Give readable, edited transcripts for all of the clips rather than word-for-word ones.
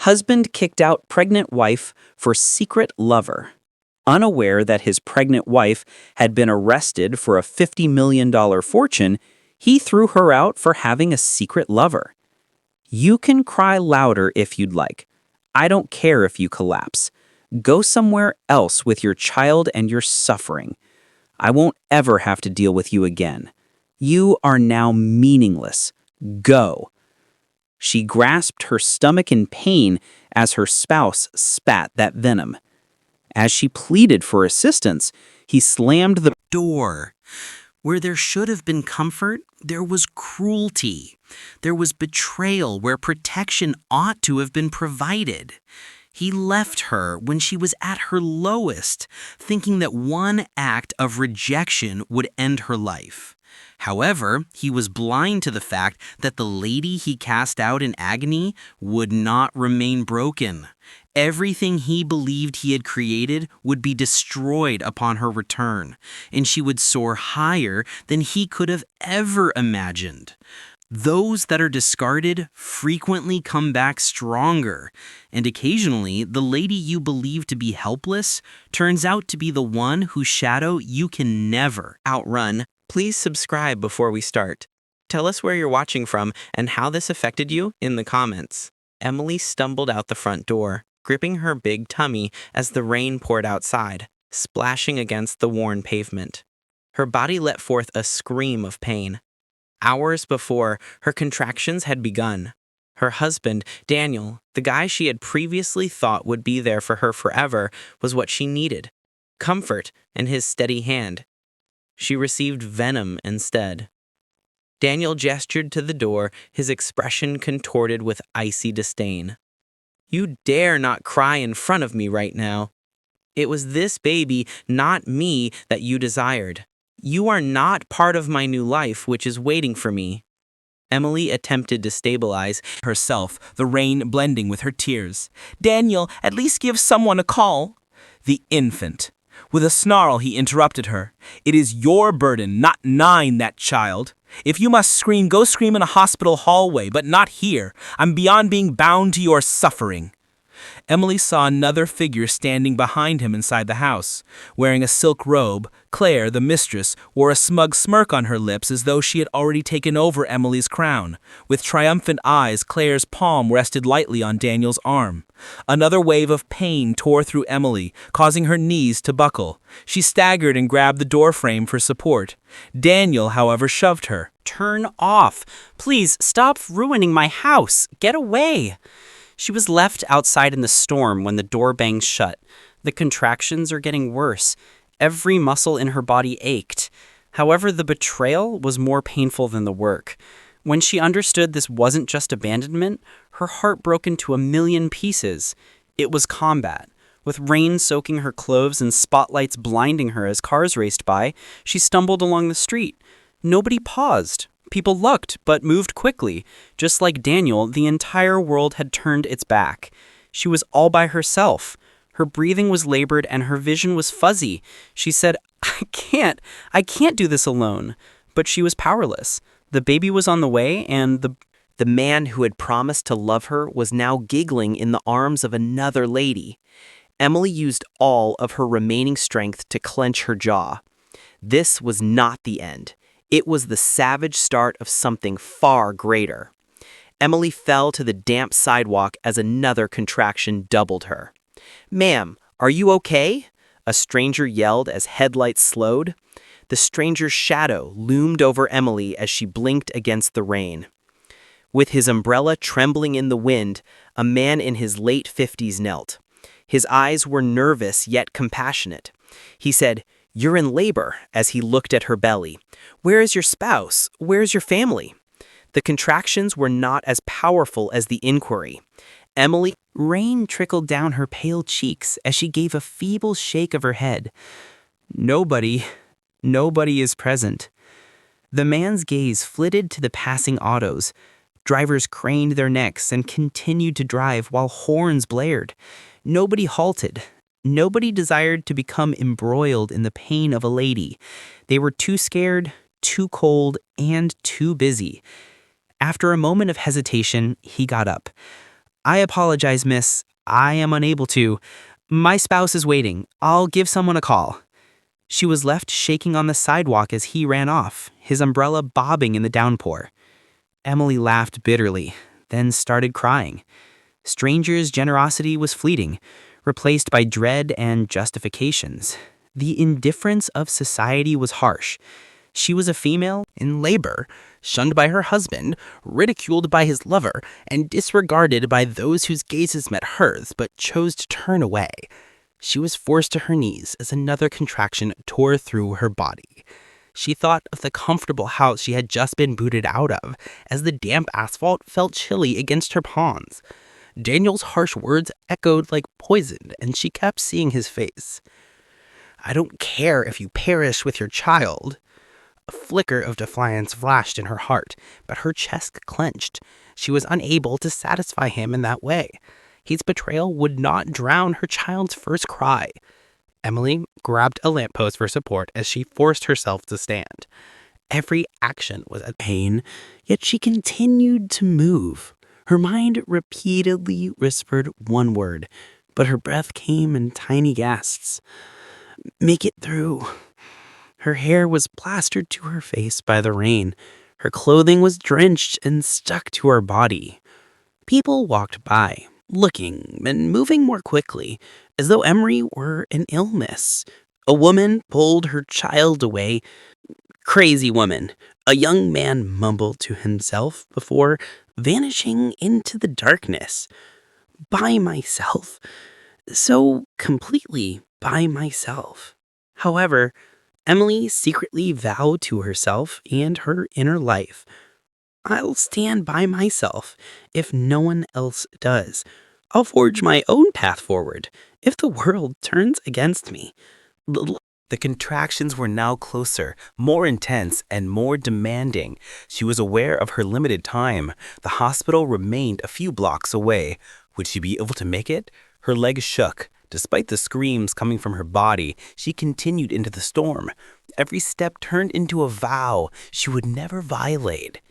Husband kicked out pregnant wife for secret lover. Unaware that his pregnant wife had been arrested for a $50 million fortune, he threw her out for having a secret lover. You can cry louder if you'd like. I don't care if you collapse. Go somewhere else with your child and your suffering. I won't ever have to deal with you again. You are now meaningless. Go. She grasped her stomach in pain as her spouse spat that venom. As she pleaded for assistance, he slammed the door. Where there should have been comfort, there was cruelty. There was betrayal where protection ought to have been provided. He left her when she was at her lowest, thinking that one act of rejection would end her life. However, he was blind to the fact that the lady he cast out in agony would not remain broken. Everything he believed he had created would be destroyed upon her return, and she would soar higher than he could have ever imagined. Those that are discarded frequently come back stronger, and occasionally the lady you believe to be helpless turns out to be the one whose shadow you can never outrun. Please subscribe before we start. Tell us where you're watching from and how this affected you in the comments. Emily stumbled out the front door, gripping her big tummy as the rain poured outside, splashing against the worn pavement. Her body let forth a scream of pain. Hours before, her contractions had begun. Her husband, Daniel, the guy she had previously thought would be there for her forever, was what she needed. Comfort and his steady hand. She received venom instead. Daniel gestured to the door, his expression contorted with icy disdain. You dare not cry in front of me right now. It was this baby, not me, that you desired. You are not part of my new life, which is waiting for me. Emily attempted to stabilize herself, the rain blending with her tears. Daniel, at least give someone a call. The infant. With a snarl, he interrupted her. It is your burden, not mine, that child. If you must scream, go scream in a hospital hallway, but not here. I'm beyond being bound to your suffering. Emily saw another figure standing behind him inside the house. Wearing a silk robe, Claire, the mistress, wore a smug smirk on her lips as though she had already taken over Emily's crown. With triumphant eyes, Claire's palm rested lightly on Daniel's arm. Another wave of pain tore through Emily, causing her knees to buckle. She staggered and grabbed the doorframe for support. Daniel, however, shoved her. Turn off. Please, stop ruining my house. Get away. She was left outside in the storm when the door banged shut. The contractions are getting worse. Every muscle in her body ached. However, the betrayal was more painful than the work. When she understood this wasn't just abandonment, her heart broke into a million pieces. It was combat. With rain soaking her clothes and spotlights blinding her as cars raced by, she stumbled along the street. Nobody paused. People looked, but moved quickly. Just like Daniel, the entire world had turned its back. She was all by herself. Her breathing was labored and her vision was fuzzy. She said, I can't do this alone. But she was powerless. The baby was on the way, and the man who had promised to love her was now giggling in the arms of another lady. Emily used all of her remaining strength to clench her jaw. This was not the end. It was the savage start of something far greater. Emily fell to the damp sidewalk as another contraction doubled her. Ma'am, are you okay? A stranger yelled as headlights slowed. The stranger's shadow loomed over Emily as she blinked against the rain. With his umbrella trembling in the wind, a man in his late 50s knelt. His eyes were nervous yet compassionate. He said, You're in labor, as he looked at her belly. Where is your spouse? Where is your family? The contractions were not as powerful as the inquiry. Rain trickled down her pale cheeks as she gave a feeble shake of her head. Nobody is present. The man's gaze flitted to the passing autos. Drivers craned their necks and continued to drive while horns blared. Nobody halted. Nobody desired to become embroiled in the pain of a lady. They were too scared, too cold, and too busy. After a moment of hesitation, he got up. "I apologize, miss. I am unable to. My spouse is waiting. I'll give someone a call." She was left shaking on the sidewalk as he ran off, his umbrella bobbing in the downpour. Emily laughed bitterly, then started crying. Strangers' generosity was fleeting, replaced by dread and justifications. The indifference of society was harsh. She was a female in labor, shunned by her husband, ridiculed by his lover, and disregarded by those whose gazes met hers but chose to turn away. She was forced to her knees as another contraction tore through her body. She thought of the comfortable house she had just been booted out of, as the damp asphalt felt chilly against her palms. Daniel's harsh words echoed like poison, and she kept seeing his face. "I don't care if you perish with your child." A flicker of defiance flashed in her heart, but her chest clenched. She was unable to satisfy him in that way. His betrayal would not drown her child's first cry. Emily grabbed a lamppost for support as she forced herself to stand. Every action was a pain, yet she continued to move. Her mind repeatedly whispered one word, but her breath came in tiny gasps. "Make it through." Her hair was plastered to her face by the rain. Her clothing was drenched and stuck to her body. People walked by, looking and moving more quickly, as though Emery were an illness. A woman pulled her child away. "Crazy woman," a young man mumbled to himself before vanishing into the darkness. By myself. So completely by myself. However, Emily secretly vowed to herself and her inner life, "I'll stand by myself if no one else does. I'll forge my own path forward if the world turns against me." The contractions were now closer, more intense, and more demanding. She was aware of her limited time. The hospital remained a few blocks away. Would she be able to make it? Her legs shook. Despite the screams coming from her body, she continued into the storm. Every step turned into a vow she would never violate.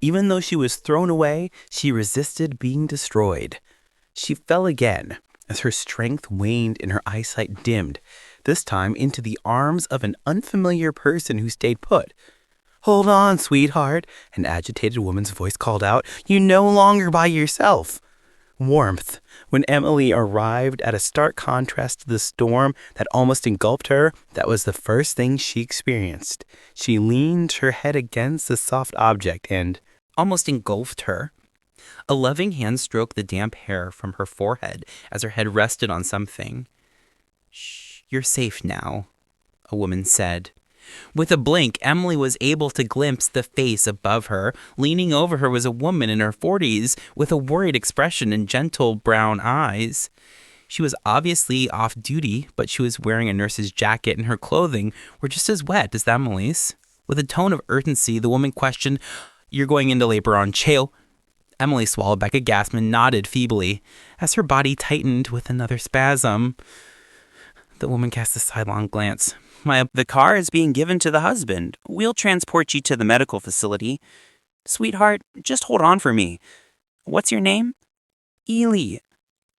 Even though she was thrown away, she resisted being destroyed. She fell again as her strength waned and her eyesight dimmed, this time into the arms of an unfamiliar person who stayed put. "Hold on, sweetheart," an agitated woman's voice called out. "You're no longer by yourself." Warmth. When Emily arrived at a stark contrast to the storm that almost engulfed her, that was the first thing she experienced. She leaned her head against the soft object and almost engulfed her. A loving hand stroked the damp hair from her forehead as her head rested on something. "Shh, you're safe now," a woman said. With a blink, Emily was able to glimpse the face above her. Leaning over her was a woman in her 40s with a worried expression and gentle brown eyes. She was obviously off duty, but she was wearing a nurse's jacket and her clothing were just as wet as Emily's. With a tone of urgency, the woman questioned, "You're going into labor on Chael?" Emily swallowed back a gasp and nodded feebly as her body tightened with another spasm. The woman cast a sidelong glance. "The car is being given to the husband. We'll transport you to the medical facility. Sweetheart, just hold on for me. What's your name?" "Ely."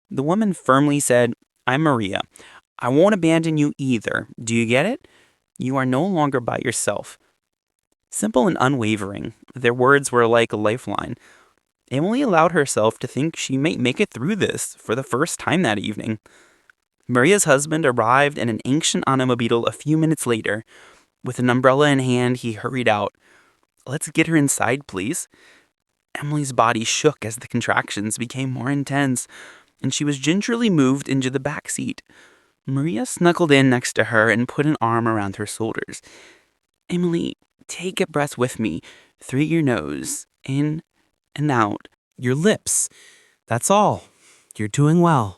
The woman firmly said, "I'm Maria. I won't abandon you either. Do you get it? You are no longer by yourself." Simple and unwavering, their words were like a lifeline. Emily allowed herself to think she might make it through this for the first time that evening. Maria's husband arrived in an ancient automobile a few minutes later. With an umbrella in hand, he hurried out. "Let's get her inside, please." Emily's body shook as the contractions became more intense, and she was gingerly moved into the back seat. Maria snuggled in next to her and put an arm around her shoulders. "Emily, take a breath with me, through your nose, in and out." "Your lips. That's all. You're doing well."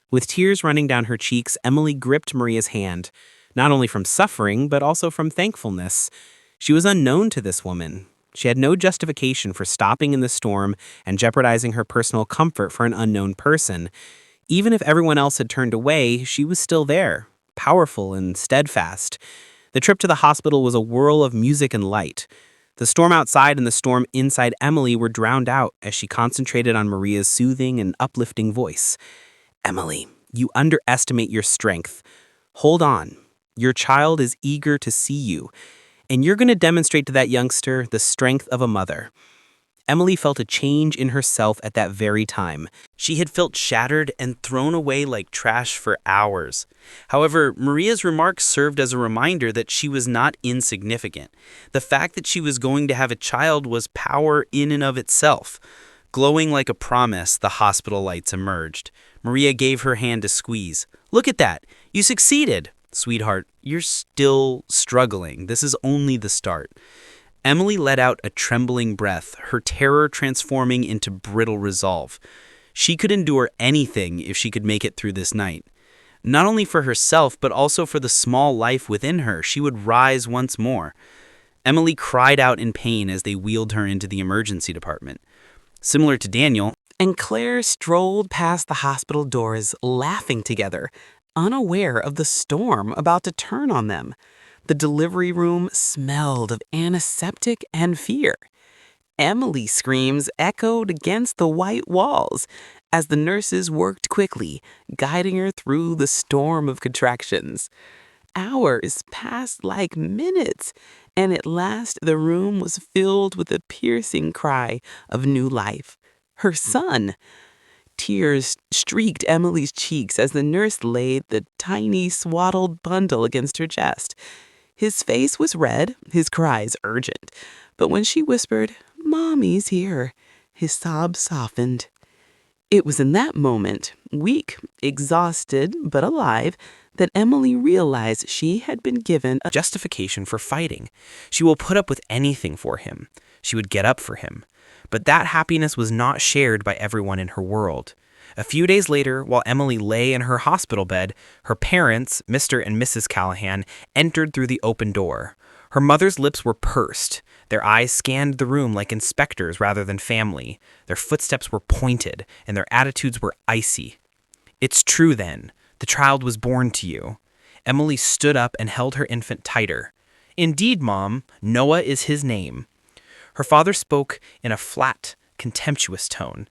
With tears running down her cheeks, Emily gripped Maria's hand, not only from suffering, but also from thankfulness. She was unknown to this woman. She had no justification for stopping in the storm and jeopardizing her personal comfort for an unknown person. Even if everyone else had turned away, she was still there, powerful and steadfast. The trip to the hospital was a whirl of music and light. The storm outside and the storm inside Emily were drowned out as she concentrated on Maria's soothing and uplifting voice. Emily, you underestimate your strength. Hold on. Your child is eager to see you, and you're going to demonstrate to that youngster the strength of a mother. Emily felt a change in herself at that very time. She had felt shattered and thrown away like trash for hours. However, Maria's remarks served as a reminder that she was not insignificant. The fact that she was going to have a child was power in and of itself. Glowing like a promise, the hospital lights emerged. Maria gave her hand a squeeze. "Look at that. You succeeded." "Sweetheart, you're still struggling. This is only the start." Emily let out a trembling breath, her terror transforming into brittle resolve. She could endure anything if she could make it through this night. Not only for herself, but also for the small life within her, she would rise once more. Emily cried out in pain as they wheeled her into the emergency department. Similar to Daniel, and Claire strolled past the hospital doors, laughing together, unaware of the storm about to turn on them. The delivery room smelled of antiseptic and fear. Emily's screams echoed against the white walls as the nurses worked quickly, guiding her through the storm of contractions. Hours passed like minutes, and at last the room was filled with a piercing cry of new life. Her son! Tears streaked Emily's cheeks as the nurse laid the tiny swaddled bundle against her chest. His face was red, his cries urgent. But when she whispered, "Mommy's here," his sobs softened. It was in that moment, weak, exhausted, but alive, that Emily realized she had been given a justification for fighting. She will put up with anything for him. She would get up for him. But that happiness was not shared by everyone in her world. A few days later, while Emily lay in her hospital bed, her parents, Mr. and Mrs. Callahan, entered through the open door. Her mother's lips were pursed. Their eyes scanned the room like inspectors rather than family. Their footsteps were pointed, and their attitudes were icy. "It's true, then. The child was born to you." Emily stood up and held her infant tighter. "Indeed, Mom, Noah is his name." Her father spoke in a flat, contemptuous tone.